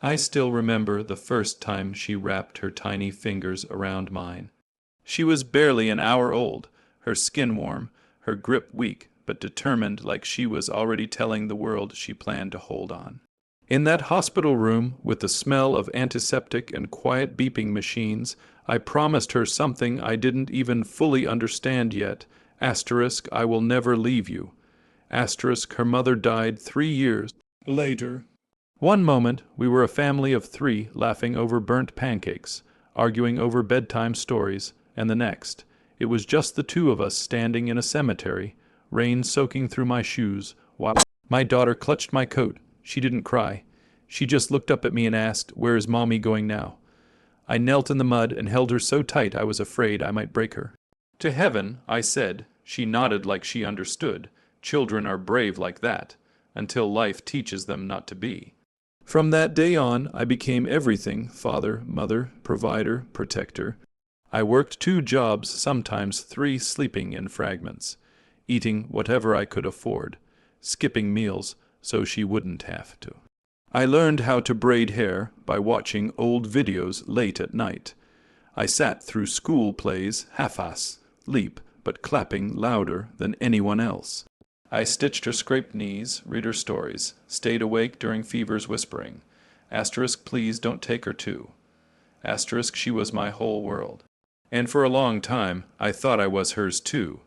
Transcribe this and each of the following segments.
I still remember the first time she wrapped her tiny fingers around mine. She was barely an hour old, her skin warm, her grip weak, but determined like she was already telling the world she planned to hold on. In that hospital room, with the smell of antiseptic and quiet beeping machines, I promised her something I didn't even fully understand yet. Asterisk, I will never leave you. Asterisk, her mother died 3 years later. One moment, we were a family of 3 laughing over burnt pancakes, arguing over bedtime stories, and the next, it was just the 2 of us standing in a cemetery, rain soaking through my shoes, while my daughter clutched my coat. She didn't cry. She just looked up at me and asked, "Where is Mommy going now?" I knelt in the mud and held her so tight I was afraid I might break her. "To heaven," I said. She nodded like she understood. Children are brave like that, until life teaches them not to be. From that day on, I became everything: father, mother, provider, protector. I worked 2 jobs, sometimes 3, sleeping in fragments, eating whatever I could afford, skipping meals so she wouldn't have to. I learned how to braid hair by watching old videos late at night. I sat through school plays, half-ass, leap, but clapping louder than anyone else. I stitched her scraped knees, read her stories, stayed awake during fevers whispering. Asterisk, please don't take her too. Asterisk, she was my whole world. And for a long time, I thought I was hers too.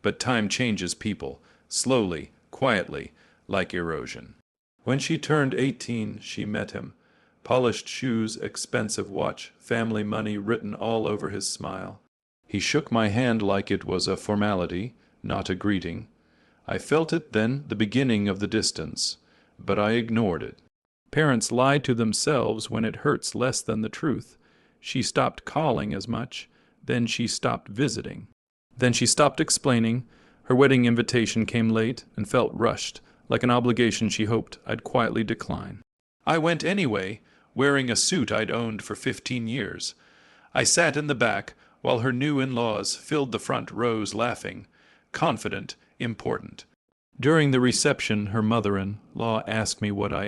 But time changes people, slowly, quietly, like erosion. When she turned 18, she met him. Polished shoes, expensive watch, family money written all over his smile. He shook my hand like it was a formality, not a greeting. I felt it then, the beginning of the distance, but I ignored it. Parents lie to themselves when it hurts less than the truth. She stopped calling as much, then she stopped visiting. Then she stopped explaining. Her wedding invitation came late and felt rushed, like an obligation she hoped I'd quietly decline. I went anyway, wearing a suit I'd owned for 15 years. I sat in the back while her new in-laws filled the front rows laughing, confident, important. During the reception, her mother-in-law asked me what I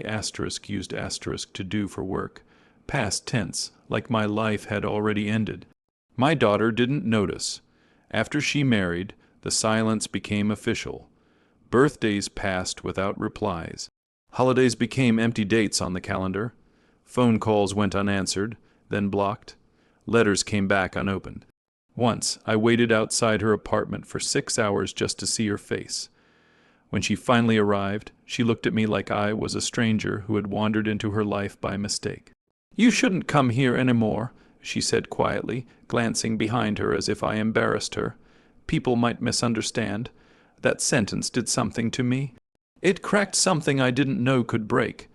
used asterisk to do for work. Past tense, like my life had already ended. My daughter didn't notice. After she married, the silence became official. Birthdays passed without replies. Holidays became empty dates on the calendar. Phone calls went unanswered, then blocked. Letters came back unopened. Once, I waited outside her apartment for 6 hours just to see her face. When she finally arrived, she looked at me like I was a stranger who had wandered into her life by mistake. "You shouldn't come here anymore," she said quietly, glancing behind her as if I embarrassed her. "People might misunderstand. That sentence did something to me. It cracked something I didn't know could break.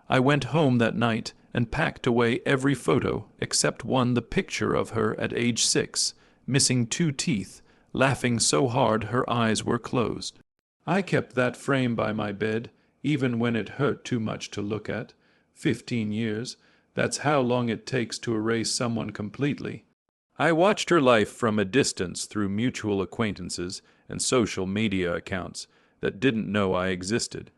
I went home that night and packed away every photo except one, the picture of her at age 6, missing 2 teeth, laughing so hard her eyes were closed. I kept that frame by my bed, even when it hurt too much to look at. 15 years, that's how long it takes to erase someone completely. I watched her life from a distance through mutual acquaintances and social media accounts that didn't know I existed.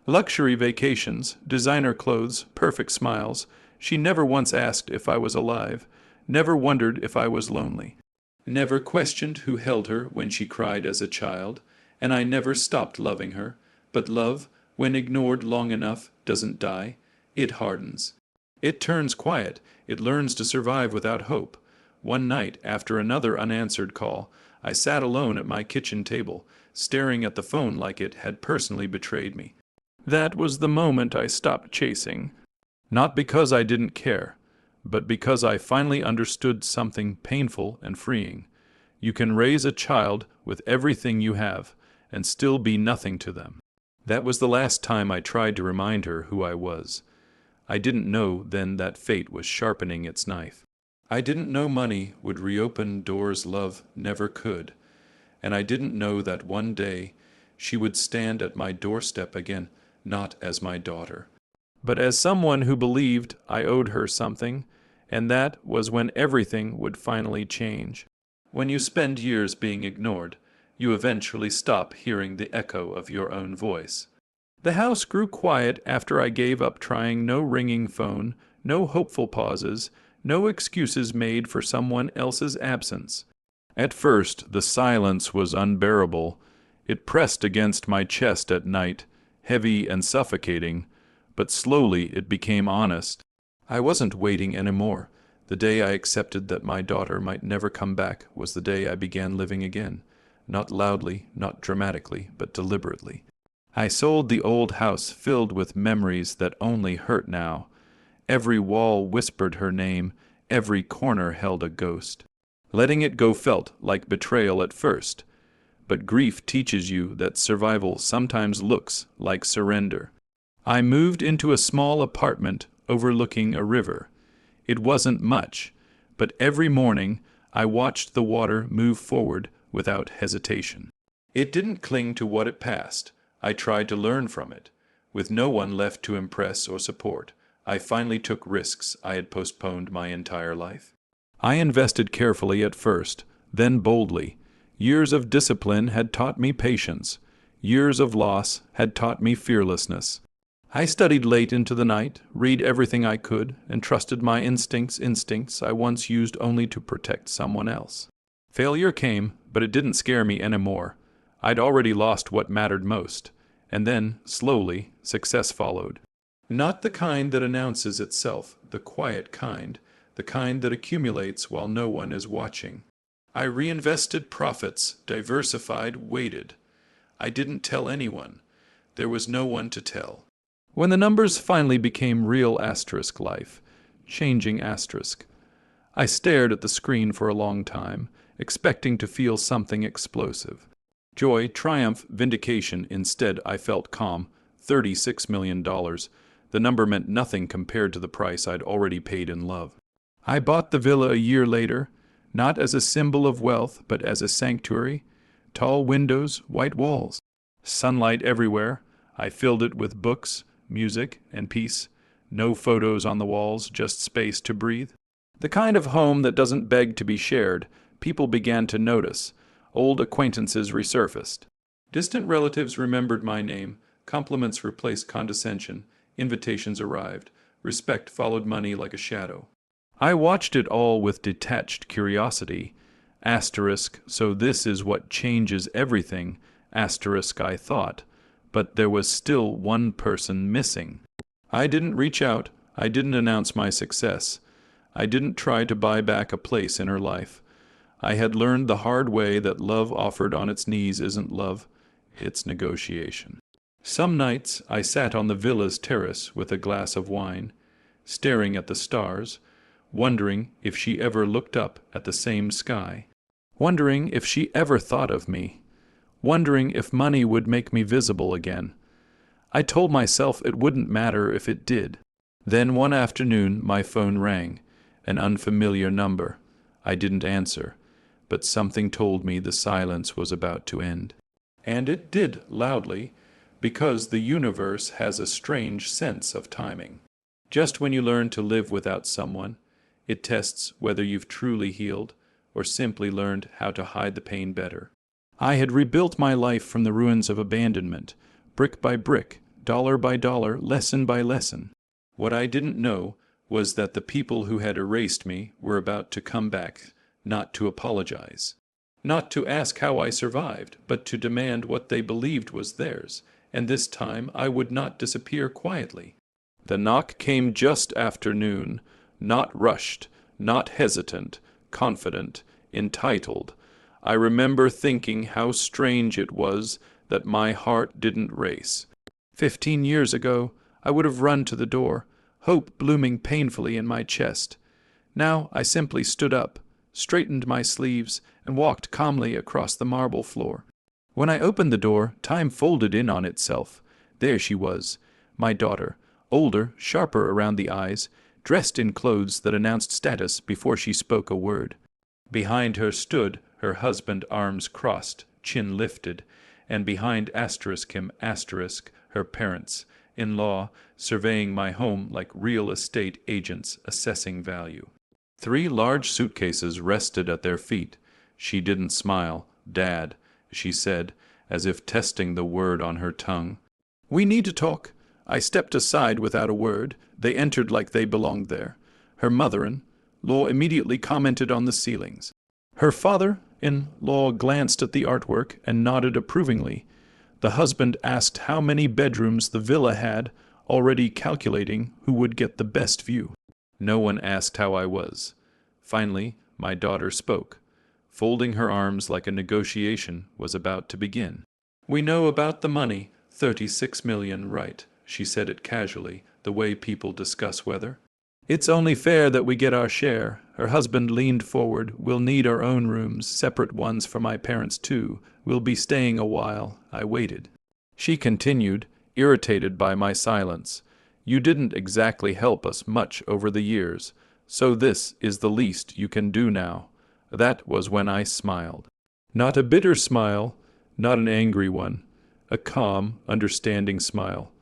Luxury vacations, designer clothes, perfect smiles. She never once asked if I was alive, never wondered if I was lonely, never questioned who held her when she cried as a child, and I never stopped loving her. But love, when ignored long enough, doesn't die. It hardens. It turns quiet. It learns to survive without hope. One night, after another unanswered call, I sat alone at my kitchen table, staring at the phone like it had personally betrayed me. That was the moment I stopped chasing. Not because I didn't care, but because I finally understood something painful and freeing. You can raise a child with everything you have and still be nothing to them. That was the last time I tried to remind her who I was. I didn't know then that fate was sharpening its knife. I didn't know money would reopen doors love never could, and I didn't know that one day she would stand at my doorstep again, not as my daughter, but as someone who believed I owed her something, and that was when everything would finally change. When you spend years being ignored, you eventually stop hearing the echo of your own voice. The house grew quiet after I gave up trying. No ringing phone, no hopeful pauses, no excuses made for someone else's absence. At first, the silence was unbearable. It pressed against my chest at night, heavy and suffocating, but slowly it became honest. I wasn't waiting anymore. The day I accepted that my daughter might never come back was the day I began living again. Not loudly, not dramatically, but deliberately. I sold the old house filled with memories that only hurt now. Every wall whispered her name, every corner held a ghost. Letting it go felt like betrayal at first, but grief teaches you that survival sometimes looks like surrender. I moved into a small apartment overlooking a river. It wasn't much, but every morning I watched the water move forward without hesitation. It didn't cling to what it passed. I tried to learn from it. With no one left to impress or support, I finally took risks I had postponed my entire life. I invested carefully at first, then boldly. Years of discipline had taught me patience. Years of loss had taught me fearlessness. I studied late into the night, read everything I could, and trusted my instincts I once used only to protect someone else. Failure came, but it didn't scare me anymore. I'd already lost what mattered most, and then, slowly, success followed. Not the kind that announces itself, the quiet kind, the kind that accumulates while no one is watching. I reinvested profits, diversified, waited. I didn't tell anyone. There was no one to tell. When the numbers finally became real life, changing I stared at the screen for a long time, expecting to feel something explosive. Joy, triumph, vindication. Instead, I felt calm. $36 million. The number meant nothing compared to the price I'd already paid in love. I bought the villa a year later, not as a symbol of wealth, but as a sanctuary. Tall windows, white walls. Sunlight everywhere. I filled it with books, music, and peace. No photos on the walls, just space to breathe. The kind of home that doesn't beg to be shared. People began to notice. Old acquaintances resurfaced. Distant relatives remembered my name. Compliments replaced condescension. Invitations arrived. Respect followed money like a shadow. I watched it all with detached curiosity. So this is what changes everything. I thought. But there was still one person missing. I didn't reach out. I didn't announce my success. I didn't try to buy back a place in her life. I had learned the hard way that love offered on its knees isn't love, it's negotiation. Some nights I sat on the villa's terrace with a glass of wine, staring at the stars, wondering if she ever looked up at the same sky, wondering if she ever thought of me, wondering if money would make me visible again. I told myself it wouldn't matter if it did. Then one afternoon my phone rang, an unfamiliar number. I didn't answer, but something told me the silence was about to end. And it did, loudly, because the universe has a strange sense of timing. Just when you learn to live without someone, it tests whether you've truly healed or simply learned how to hide the pain better. I had rebuilt my life from the ruins of abandonment, brick by brick, dollar by dollar, lesson by lesson. What I didn't know was that the people who had erased me were about to come back, not to apologize, not to ask how I survived, but to demand what they believed was theirs, and this time I would not disappear quietly. The knock came just after noon, not rushed, not hesitant, confident, entitled. I remember thinking how strange it was that my heart didn't race. 15 years ago, I would have run to the door, hope blooming painfully in my chest. Now I simply stood up, straightened my sleeves, and walked calmly across the marble floor. When I opened the door, time folded in on itself. There she was, my daughter, older, sharper around the eyes, dressed in clothes that announced status before she spoke a word. Behind her stood her husband, arms crossed, chin lifted, and behind him, her parents, in law, surveying my home like real estate agents assessing value. 3 large suitcases rested at their feet. She didn't smile. Dad, she said, as if testing the word on her tongue. "We need to talk." I stepped aside without a word. They entered like they belonged there. Her mother-in-law immediately commented on the ceilings. Her father-in-law glanced at the artwork and nodded approvingly. The husband asked how many bedrooms the villa had, already calculating who would get the best view. No one asked how I was. Finally, my daughter spoke, folding her arms like a negotiation was about to begin. "We know about the money, 36 million, right?" She said it casually, the way people discuss weather. "It's only fair that we get our share." Her husband leaned forward. "We'll need our own rooms, separate ones for my parents too. We'll be staying a while." I waited. She continued, irritated by my silence. "You didn't exactly help us much over the years, so this is the least you can do now." That was when I smiled. Not a bitter smile, not an angry one. A calm, understanding smile.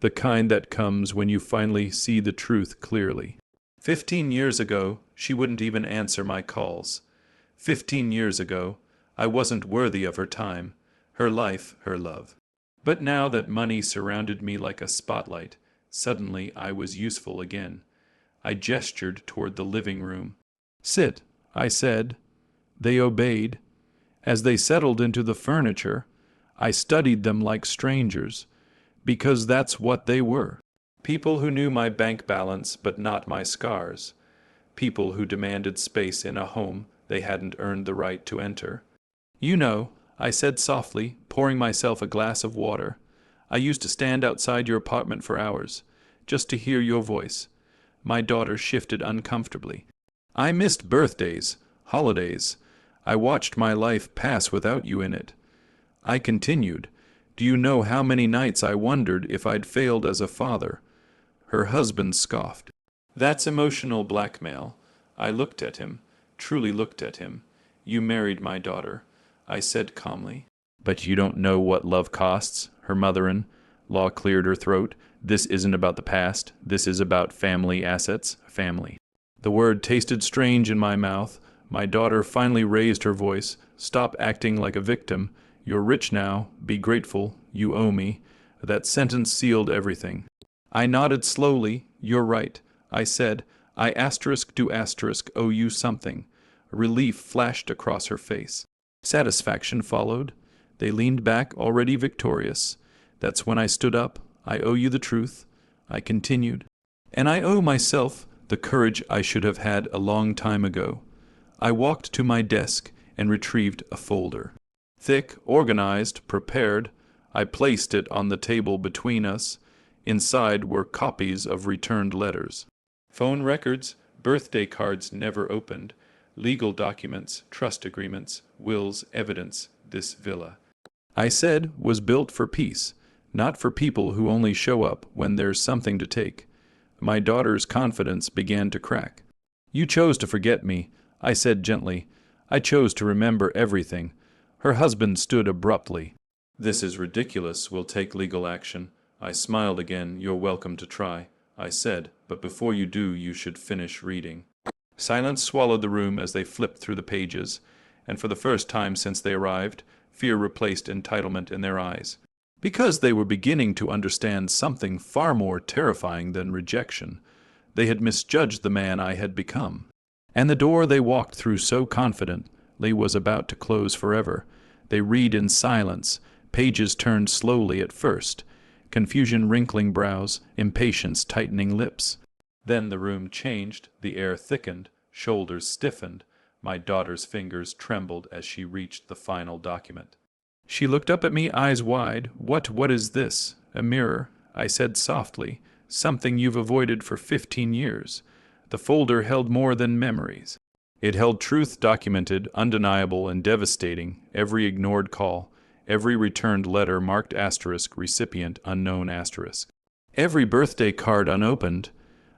The kind that comes when you finally see the truth clearly. 15 years ago, she wouldn't even answer my calls. 15 years ago, I wasn't worthy of her time, her life, her love. But now that money surrounded me like a spotlight, suddenly I was useful again. I gestured toward the living room. "Sit," I said. They obeyed. As they settled into the furniture, I studied them like strangers, because that's what they were. People who knew my bank balance but not my scars. People who demanded space in a home they hadn't earned the right to enter. "You know," I said softly, pouring myself a glass of water, "I used to stand outside your apartment for hours, just to hear your voice." My daughter shifted uncomfortably. "I missed birthdays, holidays. I watched my life pass without you in it." I continued, "Do you know how many nights I wondered if I'd failed as a father?" Her husband scoffed. "That's emotional blackmail." I looked at him, truly looked at him. "You married my daughter," I said calmly. "But you don't know what love costs." Her mother-in-law cleared her throat. "This isn't about the past. This is about family assets, family." The word tasted strange in my mouth. My daughter finally raised her voice. "Stop acting like a victim. You're rich now. Be grateful. You owe me." That sentence sealed everything. I nodded slowly. "You're right," I said. "I owe you something." Relief flashed across her face. Satisfaction followed. They leaned back, already victorious. That's when I stood up. "I owe you the truth," I continued. "And I owe myself the courage I should have had a long time ago." I walked to my desk and retrieved a folder. Thick, organized, prepared, I placed it on the table between us. Inside were copies of returned letters. Phone records, birthday cards never opened, legal documents, trust agreements, wills, evidence, this villa, I said, was built for peace, not for people who only show up when there's something to take. My daughter's confidence began to crack. "You chose to forget me," I said gently. "I chose to remember everything." Her husband stood abruptly. "This is ridiculous. We'll take legal action." I smiled again. "You're welcome to try," I said, "but before you do, you should finish reading." Silence swallowed the room as they flipped through the pages, and for the first time since they arrived, fear replaced entitlement in their eyes. Because they were beginning to understand something far more terrifying than rejection. They had misjudged the man I had become. And the door they walked through so confidently was about to close forever. They read in silence, pages turned slowly at first, confusion wrinkling brows, impatience tightening lips. Then the room changed, the air thickened, shoulders stiffened. My daughter's fingers trembled as she reached the final document. She looked up at me, eyes wide. What is this?" "A mirror," I said softly. "Something you've avoided for 15 years. The folder held more than memories. It held truth documented, undeniable and devastating, every ignored call, every returned letter marked asterisk, recipient unknown asterisk. Every birthday card unopened.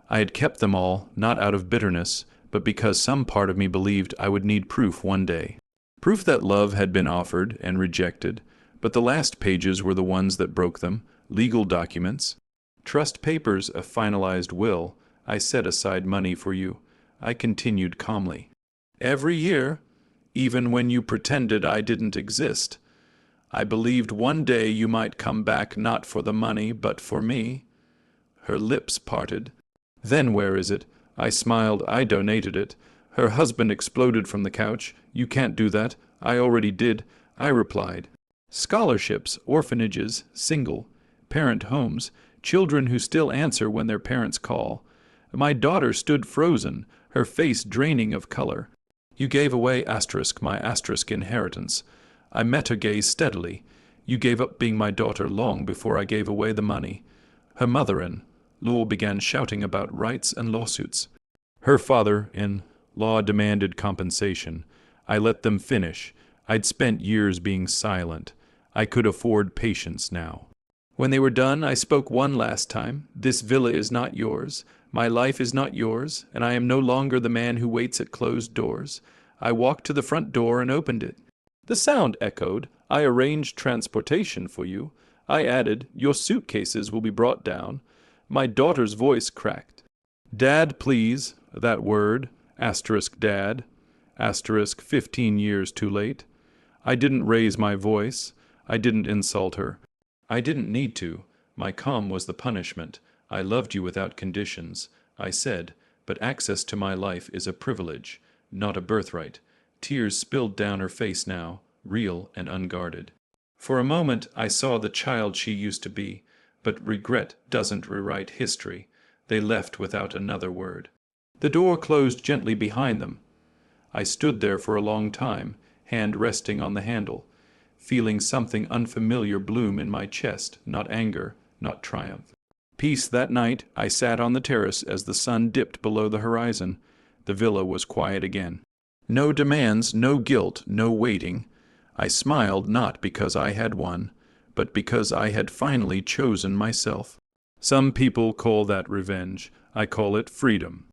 I had kept them all, not out of bitterness, but because some part of me believed I would need proof one day. Proof that love had been offered and rejected, but the last pages were the ones that broke them, legal documents. Trust papers, a finalized will. I set aside money for you. I continued calmly. Every year, even when you pretended I didn't exist. I believed one day you might come back not for the money, but for me." Her lips parted. "Then where is it?" I smiled. "I donated it." Her husband exploded from the couch. "You can't do that." "I already did." I replied. "Scholarships, orphanages, single parent homes, children who still answer when their parents call." My daughter stood frozen, her face draining of color. "You gave away my inheritance." I met her gaze steadily. "You gave up being my daughter long before I gave away the money." Her mother-in-law began shouting about rights and lawsuits. Her father-in-law demanded compensation. I let them finish. I'd spent years being silent. I could afford patience now. When they were done, I spoke one last time. "This villa is not yours. My life is not yours, and I am no longer the man who waits at closed doors." I walked to the front door and opened it. The sound echoed. "I arranged transportation for you." I added, "Your suitcases will be brought down." My daughter's voice cracked. "Dad, please." That word, *dad, 15 years too late. I didn't raise my voice. I didn't insult her. I didn't need to. My calm was the punishment. "I loved you without conditions," I said, "but access to my life is a privilege, not a birthright." Tears spilled down her face now, real and unguarded. For a moment I saw the child she used to be, but regret doesn't rewrite history. They left without another word. The door closed gently behind them. I stood there for a long time, hand resting on the handle, feeling something unfamiliar bloom in my chest, not anger, not triumph. Peace that night. I sat on the terrace as the sun dipped below the horizon. The villa was quiet again. No demands, no guilt, no waiting. I smiled not because I had won, but because I had finally chosen myself. Some people call that revenge. I call it freedom.